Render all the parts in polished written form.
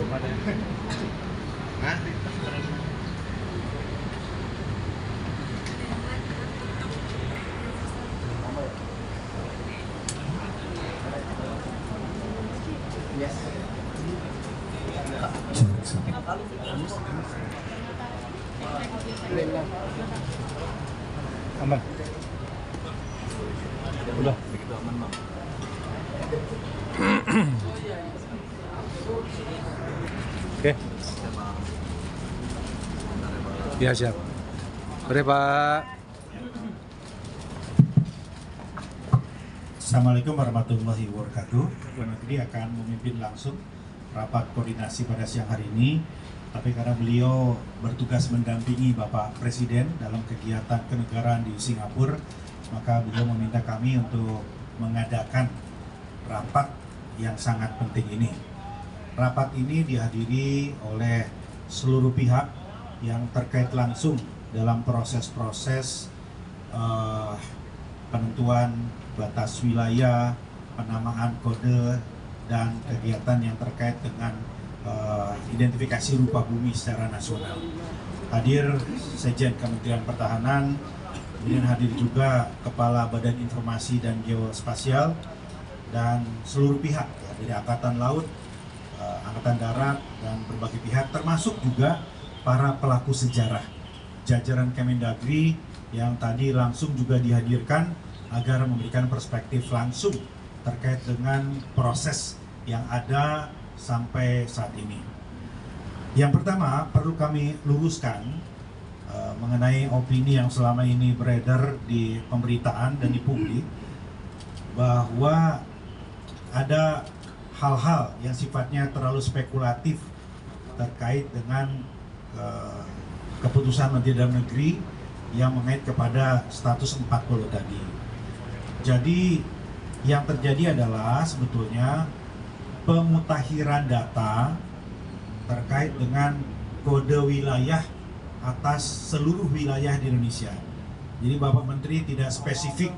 Hah? Yes. Aman. Udah. Begitu aman, Bang. Oke. Ya siap. Sore Pak. Assalamualaikum warahmatullahi wabarakatuh. Ketua Negeri akan memimpin langsung rapat koordinasi pada siang hari ini. Tapi karena beliau bertugas mendampingi Bapak Presiden dalam kegiatan kenegaraan di Singapura, maka beliau meminta kami untuk mengadakan rapat yang sangat penting ini. Rapat ini dihadiri oleh seluruh pihak yang terkait langsung dalam proses-proses penentuan batas wilayah, penamaan kode, dan kegiatan yang terkait dengan identifikasi rupa bumi secara nasional. Hadir Sekjen Kementerian Pertahanan, kemudian hadir juga Kepala Badan Informasi dan Geospasial, dan seluruh pihak ya, dari Angkatan Laut, Angkatan Darat, dan berbagai pihak, termasuk juga para pelaku sejarah, jajaran Kemendagri yang tadi langsung juga dihadirkan agar memberikan perspektif langsung terkait dengan proses yang ada sampai saat ini. Yang pertama, perlu kami luruskan mengenai opini yang selama ini beredar di pemberitaan dan di publik, bahwa ada hal-hal yang sifatnya terlalu spekulatif terkait dengan keputusan Menteri Dalam Negeri yang mengait kepada status 40 tadi. Jadi yang terjadi adalah sebetulnya pemutakhiran data terkait dengan kode wilayah atas seluruh wilayah di Indonesia. Jadi Bapak Menteri tidak spesifik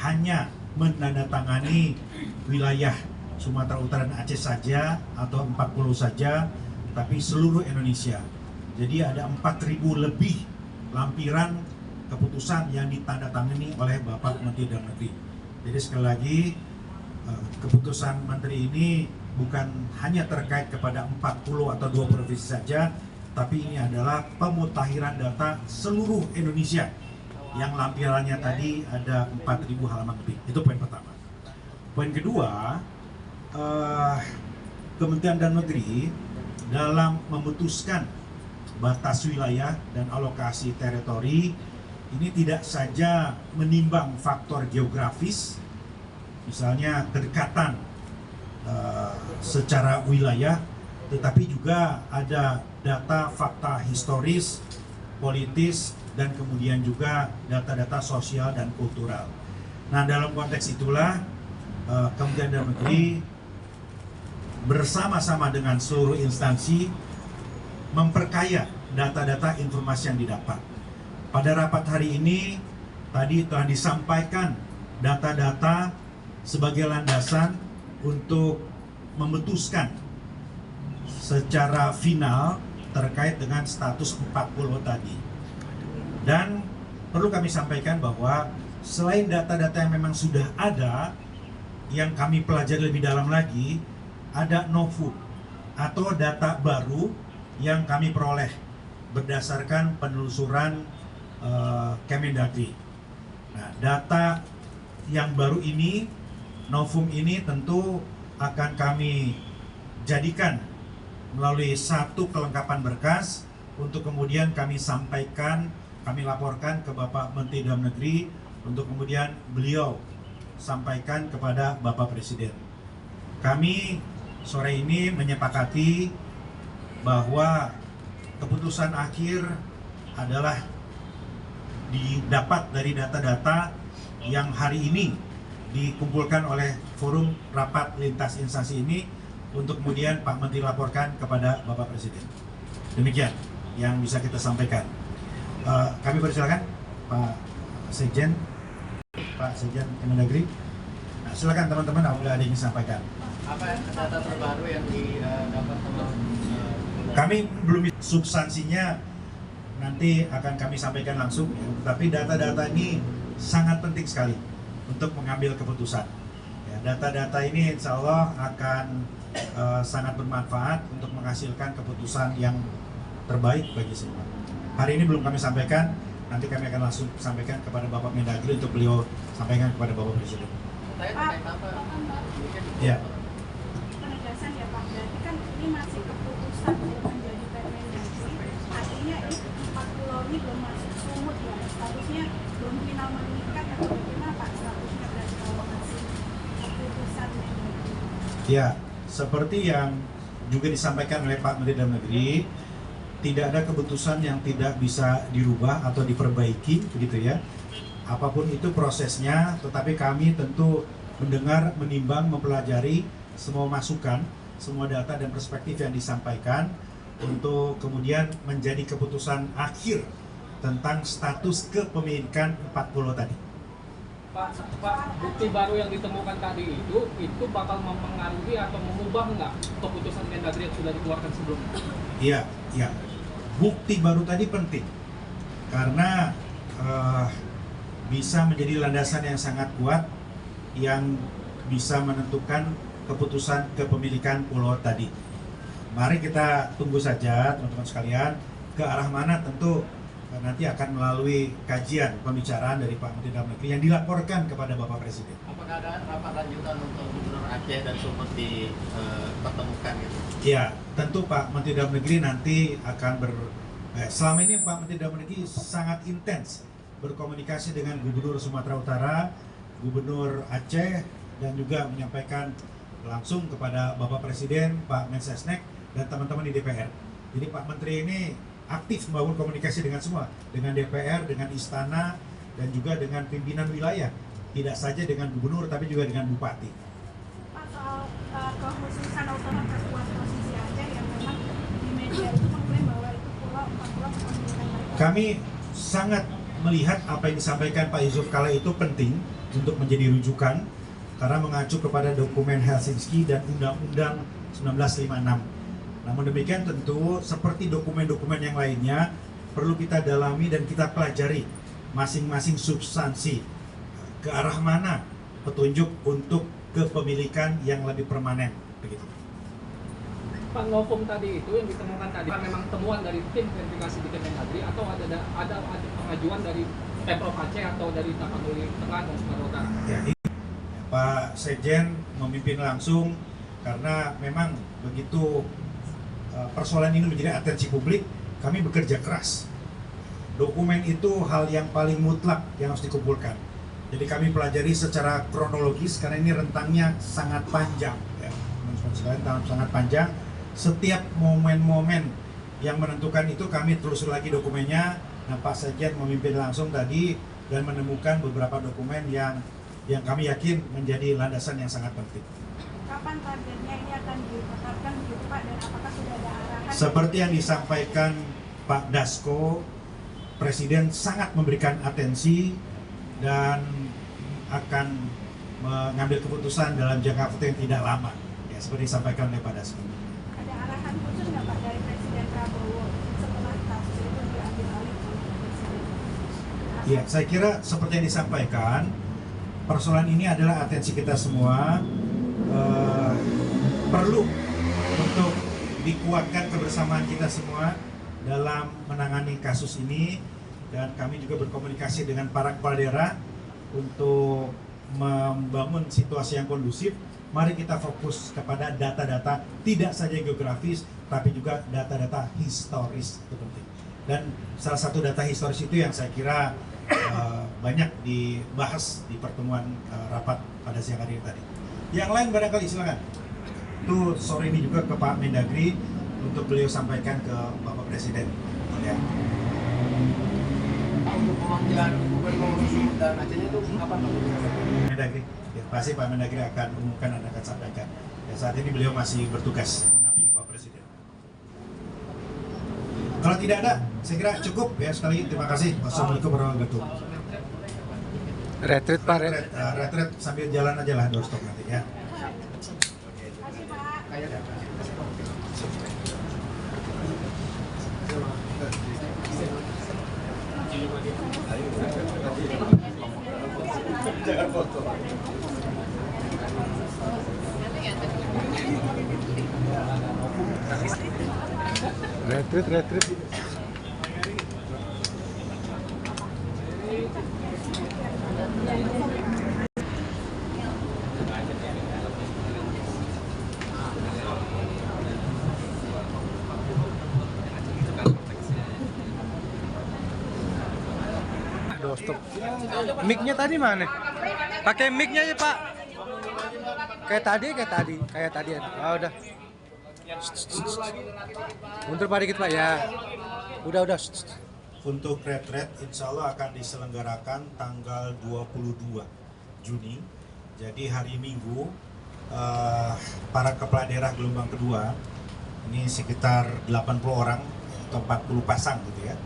hanya menandatangani wilayah Sumatera Utara dan Aceh saja atau 40 saja, tapi seluruh Indonesia. Jadi ada 4.000 lebih lampiran keputusan yang ditandatangani oleh Bapak Menteri Dalam Negeri. Jadi sekali lagi, keputusan Menteri ini bukan hanya terkait kepada 40 atau 2 provinsi saja, tapi ini adalah pemutakhiran data seluruh Indonesia yang lampirannya tadi ada 4.000 halaman lebih. Itu poin pertama. Poin kedua, Kementerian Dalam Negeri dalam memutuskan batas wilayah dan alokasi teritori ini tidak saja menimbang faktor geografis, misalnya kedekatan secara wilayah, tetapi juga ada data fakta historis, politis, dan kemudian juga data-data sosial dan kultural. Nah, dalam konteks itulah Kementerian Dalam Negeri bersama-sama dengan seluruh instansi memperkaya data-data informasi yang didapat. Pada rapat hari ini tadi telah disampaikan data-data sebagai landasan untuk memutuskan secara final terkait dengan status 40 tadi. Dan perlu kami sampaikan bahwa selain data-data yang memang sudah ada, yang kami pelajari lebih dalam lagi, ada novum atau data baru yang kami peroleh berdasarkan penelusuran Kemendagri. Nah, data yang baru ini, novum ini tentu akan kami jadikan melalui satu kelengkapan berkas untuk kemudian kami sampaikan, kami laporkan ke Bapak Menteri Dalam Negeri untuk kemudian beliau sampaikan kepada Bapak Presiden. Kami sore ini menyepakati bahwa keputusan akhir adalah didapat dari data-data yang hari ini dikumpulkan oleh forum rapat lintas instansi ini untuk kemudian Pak Menteri laporkan kepada Bapak Presiden. Demikian yang bisa kita sampaikan. Kami persilakan Pak Sekjen Kemendagri. Nah, silakan teman-teman apabila ada yang ingin sampaikan. Apa data terbaru yang didapat sama Kami belum substansinya nanti akan kami sampaikan langsung, ya. Tapi data-data ini sangat penting sekali untuk mengambil keputusan. Ya, data-data ini insya Allah akan sangat bermanfaat untuk menghasilkan keputusan yang terbaik bagi semua. Hari ini belum kami sampaikan, nanti kami akan langsung sampaikan kepada Bapak Mendagri untuk beliau sampaikan kepada Bapak Presiden. saya terkait apa? Ya. Penegasan ya Pak, berarti kan ini masih keputusan untuk menjadi Permendagri, artinya ini 4 pulau ini belum masuk sumut ya, statusnya belum final mengikat atau bagaimana Pak statusnya berarti kalau masih keputusan Mendagri? Ya, seperti yang juga disampaikan oleh Pak Menteri Dalam Negeri, tidak ada keputusan yang tidak bisa dirubah atau diperbaiki, begitu ya. Apapun itu prosesnya, tetapi kami tentu mendengar, menimbang, mempelajari semua masukan, semua data dan perspektif yang disampaikan untuk kemudian menjadi keputusan akhir tentang status kepemilikan 4 pulau tadi. Pak, bukti baru yang ditemukan tadi itu bakal mempengaruhi atau mengubah nggak keputusan Mendagri yang sudah dikeluarkan sebelumnya? Iya, iya. Bukti baru tadi penting karena bisa menjadi landasan yang sangat kuat yang bisa menentukan keputusan kepemilikan pulau tadi. Mari kita tunggu saja teman-teman sekalian, ke arah mana tentu nanti akan melalui kajian pembicaraan dari Pak Menteri Dalam Negeri yang dilaporkan kepada Bapak Presiden. Apakah ada rapat lanjutan untuk Gubernur Aceh dan Sumut dipertemukan gitu? Ya, tentu Pak Menteri Dalam Negeri nanti akan selama ini Pak Menteri Dalam Negeri sangat intens berkomunikasi dengan Gubernur Sumatera Utara, Gubernur Aceh, dan juga menyampaikan langsung kepada Bapak Presiden, Pak Mensesnek, dan teman-teman di DPR. Jadi Pak Menteri ini aktif membangun komunikasi dengan semua, dengan DPR, dengan Istana, dan juga dengan pimpinan wilayah. Tidak saja dengan Gubernur, tapi juga dengan Bupati. Pak, soal kekhususan otonom kekuatan posisi Aceh yang memang di media itu mengklaim bahwa itu pulau 4 pulau kepemilikan mereka. Kami sangat melihat apa yang disampaikan Pak Yusuf Kala itu penting untuk menjadi rujukan karena mengacu kepada dokumen Helsinki dan Undang-Undang 1956. Namun demikian tentu seperti dokumen-dokumen yang lainnya perlu kita dalami dan kita pelajari masing-masing substansi ke arah mana petunjuk untuk kepemilikan yang lebih permanen begitu. Pak, novum tadi itu yang ditemukan tadi memang temuan dari tim verifikasi di Kemendagri atau ada pengajuan dari Pemprov Aceh atau dari Tapanuli Tengah dan Sumatera Utara? Ya, ini Pak Sekjen memimpin langsung karena memang begitu persoalan ini menjadi atensi publik, kami bekerja keras. Dokumen itu hal yang paling mutlak yang harus dikumpulkan. Jadi kami pelajari secara kronologis karena ini rentangnya sangat panjang, ya, sangat panjang. Setiap momen-momen yang menentukan itu kami telusuri lagi dokumennya. Nah, Pak Sekjen memimpin langsung tadi dan menemukan beberapa dokumen yang kami yakin menjadi landasan yang sangat penting. Kapan targetnya ini akan ditetapkan begitu Pak, dan apakah sudah ada arahan? Seperti yang disampaikan Pak Dasko, Presiden sangat memberikan atensi dan akan mengambil keputusan dalam jangka waktu yang tidak lama, ya, seperti disampaikan oleh Pak Dasko. Ada arahan khusus nggak Pak dari Presiden Prabowo setelah kasus itu diambil alih oleh Presiden? Ya, saya kira seperti yang disampaikan, persoalan ini adalah atensi kita semua. Perlu untuk dikuatkan kebersamaan kita semua dalam menangani kasus ini, dan kami juga berkomunikasi dengan para kepala daerah untuk membangun situasi yang kondusif. Mari kita fokus kepada data-data tidak saja geografis tapi juga data-data historis, itu penting. Dan salah satu data historis itu yang saya kira banyak dibahas di pertemuan rapat pada siang hari tadi. Yang lain barangkali silakan. Itu sore ini juga ke Pak Mendagri untuk beliau sampaikan ke Bapak Presiden. Ya. Untuk pemanggilan Gubernur Sumut dan Aceh itu kapan Pak? Mendagri, ya, pasti Pak Mendagri akan umumkan dan akan sampaikan. Ya, saat ini beliau masih bertugas mendampingi Pak Presiden. Kalau tidak ada, saya kira cukup ya sekali. Terima kasih. Wassalamualaikum warahmatullahi wabarakatuh. Retreat Pak, Retreat sambil jalan aja lah doorstop nanti ya. Retreat. Aduh, stop. Mic-nya tadi mana? Pakai mic-nya ya, Pak. Kayak tadi. Ah, udah. Mundur Pak dikit, Pak ya. Udah. Untuk retret insya Allah akan diselenggarakan tanggal 22 Juni. Jadi hari Minggu, para kepala daerah gelombang kedua, ini sekitar 80 orang atau 40 pasang gitu ya.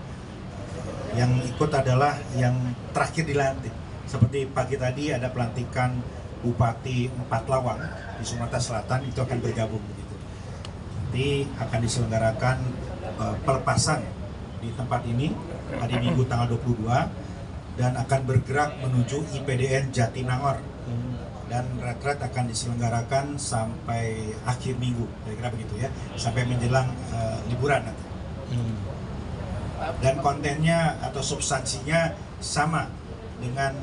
Yang ikut adalah yang terakhir dilantik. Seperti pagi tadi ada pelantikan Bupati Empat Lawang di Sumatera Selatan, itu akan bergabung begitu. Nanti akan diselenggarakan pelepasan di tempat ini hari Minggu tanggal 22 dan akan bergerak menuju IPDN Jatinangor, dan retret akan diselenggarakan sampai akhir minggu, kira-kira begitu ya, sampai menjelang liburan nanti. Dan kontennya atau substansinya sama dengan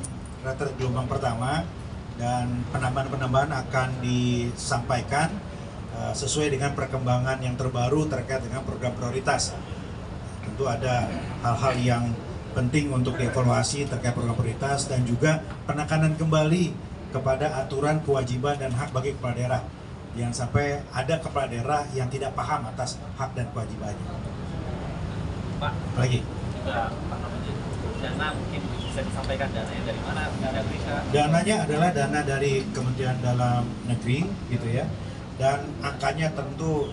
retret gelombang pertama, dan penambahan-penambahan akan disampaikan sesuai dengan perkembangan yang terbaru terkait dengan program prioritas. Tentu ada hal-hal yang penting untuk dievaluasi terkait program prioritas, dan juga penekanan kembali kepada aturan kewajiban dan hak bagi kepala daerah. Jangan sampai ada kepala daerah yang tidak paham atas hak dan kewajibannya. Pak, Lagi. dana mungkin bisa disampaikan dananya dari mana? Dana bisa. Dananya adalah dana dari Kementerian Dalam Negeri gitu ya. Dan angkanya tentu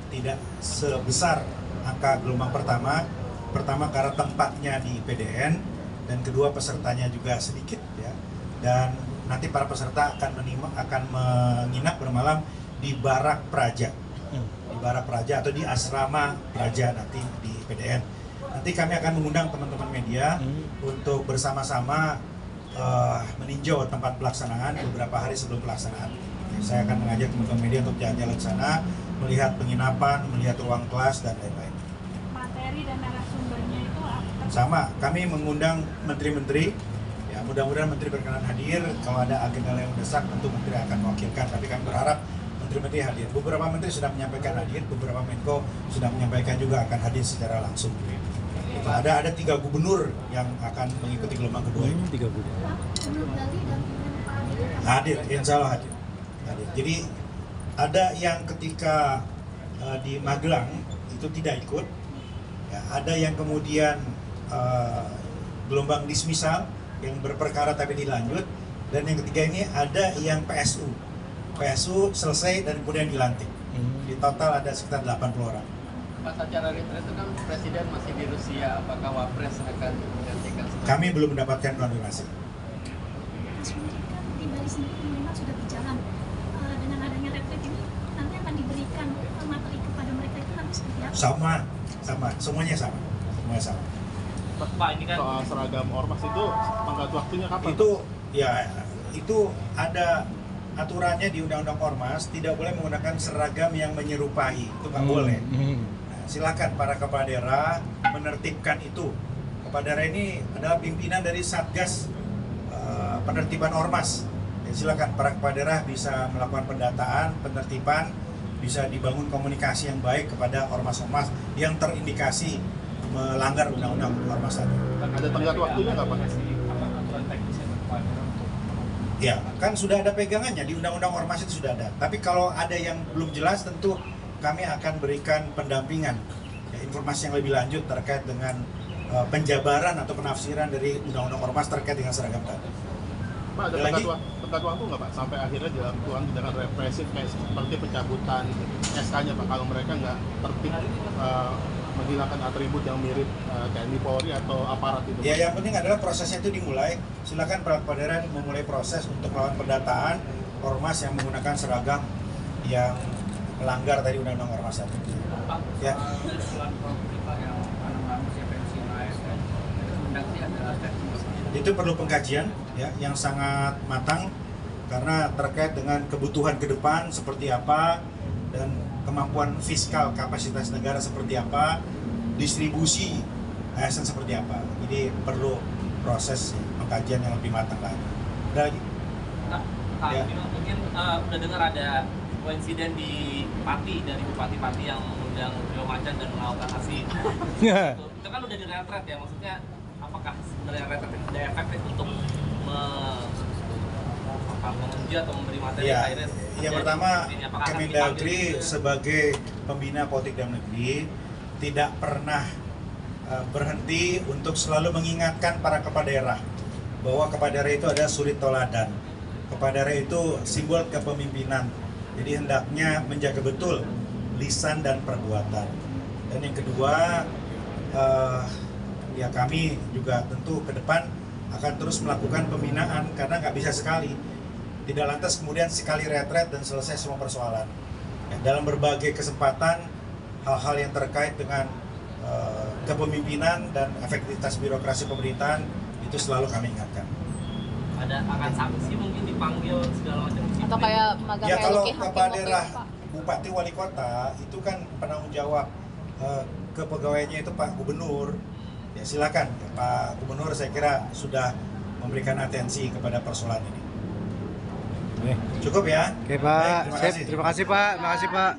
tidak sebesar angka gelombang pertama. Pertama karena tempatnya di PDN, dan kedua pesertanya juga sedikit ya. Dan nanti para peserta akan menginap bermalam di Barak Praja. Di Barak Praja atau di Asrama Praja nanti di PDN. Nanti kami akan mengundang teman-teman media untuk bersama-sama meninjau tempat pelaksanaan beberapa hari sebelum pelaksanaan. Saya akan mengajak teman-teman media untuk jalan-jalan ke sana, melihat penginapan, melihat ruang kelas dan lain-lain. Materi dan narasumbernya itu apa? Sama, kami mengundang menteri-menteri. Ya, mudah-mudahan menteri berkenan hadir. Kalau ada agenda yang mendesak, tentu menteri akan mewakilkan. Tapi kami berharap menteri-menteri hadir. Beberapa menteri sudah menyampaikan hadir, beberapa menko sudah menyampaikan juga akan hadir secara langsung. Itu ada 3 gubernur yang akan mengikuti gelombang kedua ini. 3 bulan. Hadir, insya Allah hadir. Jadi ada yang ketika di Magelang itu tidak ikut, ya, ada yang kemudian gelombang dismisal yang berperkara tapi dilanjut, dan yang ketiga ini ada yang PSU selesai dan kemudian dilantik. Di total ada sekitar 80 orang. Pas acara retret itu kan Presiden masih di Rusia, apakah Wapres akan menggantikan? Kami belum mendapatkan konfirmasi. Dari sendiri memang sudah berjalan. Dengan adanya retret ini nanti akan diberikan materi kepada mereka itu nanti seperti apa? Sama, semuanya sama. Pak, ini kan soal seragam ormas itu tenggat waktunya kapan? Itu ada aturannya di Undang-Undang Ormas, tidak boleh menggunakan seragam yang menyerupai, itu nggak boleh. Nah, silakan para kepala daerah menertibkan itu. Kepala daerah ini adalah pimpinan dari Satgas penertiban ormas. Ya, silakan para kepala daerah bisa melakukan pendataan, penertiban, bisa dibangun komunikasi yang baik kepada ormas-ormas yang terindikasi melanggar undang-undang ormas tadi. Ada tenggat waktunya nggak Pak? Ya, kan sudah ada pegangannya di undang-undang ormas itu sudah ada. Tapi kalau ada yang belum jelas, tentu kami akan berikan pendampingan, ya, informasi yang lebih lanjut terkait dengan penjabaran atau penafsiran dari undang-undang ormas terkait dengan seragam tadi. Pak, ada tenggat waktu nggak Pak sampai akhirnya dilakukan tindakan represif kayak seperti pencabutan SK-nya Pak kalau mereka nggak tertib menghilangkan atribut yang mirip TNI Polri atau aparat itu? Ya, yang penting adalah prosesnya itu dimulai. Silakan para kepala daerah memulai proses untuk melakukan pendataan ormas yang menggunakan seragam yang melanggar tadi undang-undang ormas tadi. Ya. Itu perlu pengkajian ya yang sangat matang karena terkait dengan kebutuhan ke depan seperti apa, dan kemampuan fiskal kapasitas negara seperti apa, distribusi ASN seperti apa. Jadi perlu proses pengkajian yang lebih matang lagi. Ada lagi? Kak Ya. Bima, mungkin udah dengar ada koinsiden di Pati dari bupati-bupati yang mengundang Rio Macan dan melakukan aksi. Itu kan udah di retret ya, maksudnya apakah sebenarnya retret itu tidak efektif untuk menguji atau memberi materi Ya, akhirnya yang terjadi pertama seperti ini? Apakah akan Kemendagri dipanggil ke- sebagai pembina politik dalam negeri tidak pernah berhenti untuk selalu mengingatkan para kepala daerah bahwa kepala daerah itu ada suri toladan. Kepala daerah itu simbol kepemimpinan. Jadi hendaknya menjaga betul lisan dan perbuatan. Dan yang kedua, ya kami juga tentu ke depan akan terus melakukan pembinaan karena nggak bisa sekali. Tidak lantas kemudian sekali retret dan selesai semua persoalan. Ya, dalam berbagai kesempatan, hal-hal yang terkait dengan kepemimpinan dan efektivitas birokrasi pemerintahan itu selalu kami ingatkan. ada akan sanksi mungkin dipanggil segala macam Atau kayak magang Ya kayak kalau Luki Hakim kepala waktu daerah, itu, Pak. bupati, wali kota itu kan penanggung jawab kepegawaiannya itu Pak Gubernur. Ya silakan Pak Gubernur, saya kira sudah memberikan atensi kepada persoalan ini. Oke. Cukup ya? Oke Baik, Pak, terima sip. kasih. Terima kasih Pak, terima kasih Pak.